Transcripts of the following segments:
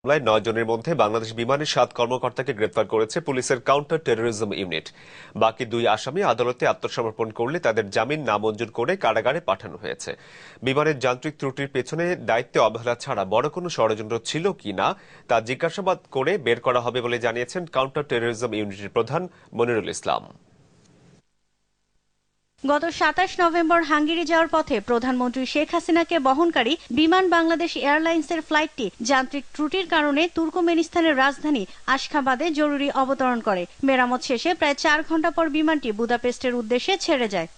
মামলায় ৯ জনের মধ্যে বাংলাদেশ বিমানের ৭ কর্মকর্তাকে গ্রেপ্তার করেছে পুলিশের কাউন্টার টেরোরিজম ইউনিট। বাকি ২ আসামি আদালতে আত্মসমর্পণ করলে তাদের জামিন নামঞ্জুর করে কারাগারে পাঠানো হয়েছে। বিমানের যান্ত্রিক ত্রুটির পেছনে দায়িত্বে অবহেলা ছাড়া বড় কোনো ষড়যন্ত্র ছিল কিনা তা জিজ্ঞাসাবাদ করে বের করা হবে বলে জানিয়েছেন কাউন্টার টেরোরিজম ইউনিটের প্রধান মনিরুল ইসলাম। গত ২৭ নভেম্বর হাঙ্গেরি যাওয়ার পথে প্রধানমন্ত্রী শেখ হাসিনাকে বহনকারী বিমান বাংলাদেশ এয়ারলাইন্সের ফ্লাইটটি যান্ত্রিক ত্রুটির কারণে তুর্কমেনিস্তানের রাজধানী আশখাবাদে জরুরি অবতরণ করে। মেরামত শেষে প্রায় ৪ ঘণ্টা পর বিমানটি বুদাপেস্টের উদ্দেশ্যে ছেড়ে যায়।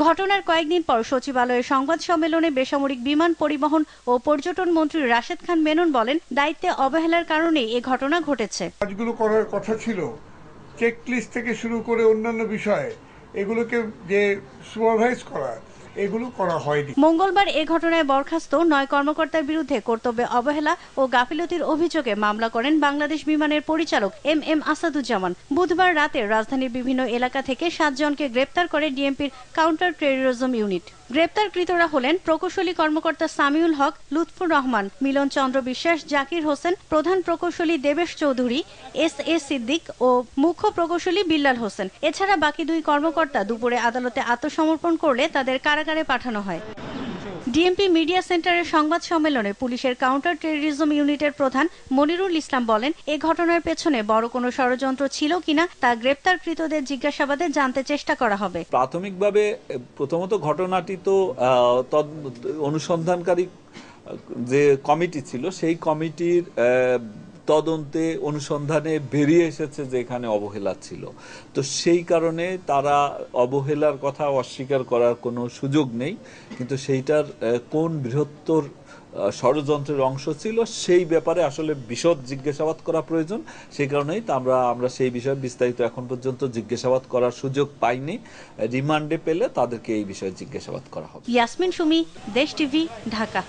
ঘটনার কয়েকদিন পর সচিবালয়ের সংবাদ সম্মেলনে বেসামরিক বিমান পরিবহন ও পর্যটন মন্ত্রী রাশেদ খান মেনন বলেন, দায়িত্বে অবহেলার কারণেই এ ঘটনা ঘটেছে। কাজগুলো করার কথা ছিল, চেকলিস্ট থেকে শুরু করে অন্যান্য বিষয়ে এগুলোকে যে সুপারভাইজ করা, এগুলো করা হয়নি। মঙ্গলবার এ ঘটনায় বরখাস্ত ৯ কর্মকর্তার বিরুদ্ধে কর্তব্যে অবহেলা ও গাফিলতির অভিযোগে মামলা করেন বাংলাদেশ বিমানের পরিচালক এম আসাদুজ্জামান। বুধবার রাতে রাজধানীর বিভিন্ন এলাকা থেকে ৭ জনকে গ্রেপ্তার করে ডিএমপির কাউন্টার টেরোরিজম ইউনিট। গ্রেপ্তারকৃতরা হলেন প্রকৌশলী কর্মকর্তা সামিউল হক, লুৎফুর রহমান, মিলন চন্দ্র বিশ্বাস, জাকির হোসেন, প্রধান প্রকৌশলী দেবেশ চৌধুরী, এস সিদ্দিক ও মুখ্য প্রকৌশলী বিল্লাল হোসেন। এছাড়া বাকি ২ কর্মকর্তা দুপুরে আদালতে আত্মসমর্পণ করলে তাদের কারাগারে পাঠানো হয়। ডিএমপি মিডিয়া সেন্টারের সংবাদ সম্মেলনে পুলিশের কাউন্টার টেরোরিজম ইউনিটের প্রধান মনিরুল ইসলাম বলেন, এ ঘটনার পেছনে বড় কোনো ষড়যন্ত্র ছিল কিনা তা গ্রেপ্তারকৃতদের জিজ্ঞাসাবাদে জানতে চেষ্টা করা হবে। প্রাথমিকভাবে প্রথমত ঘটনাটি তো অনুসন্ধানকারী যে কমিটি ছিল সেই কমিটির তদন্তে অনুসন্ধানে বেরিয়ে এসেছে যে এখানে অবহেলা ছিল। তো সেই কারণে তারা অবহেলার কথা অস্বীকার করার কোনো সুযোগ নেই, কিন্তু সেইটার কোন বৃহত্তর ষড়যন্ত্রের অংশ ছিল সেই ব্যাপারে আসলে বিশদ জিজ্ঞাসাবাদ করা প্রয়োজন। সেই কারণেই আমরা সেই বিষয়ে বিস্তারিত এখন পর্যন্ত জিজ্ঞাসাবাদ করার সুযোগ পাইনি। রিমান্ডে পেলে তাদেরকে এই বিষয়ে জিজ্ঞাসাবাদ করা হবে। ইয়াসমিন সুমি, দেশ টিভি, ঢাকা।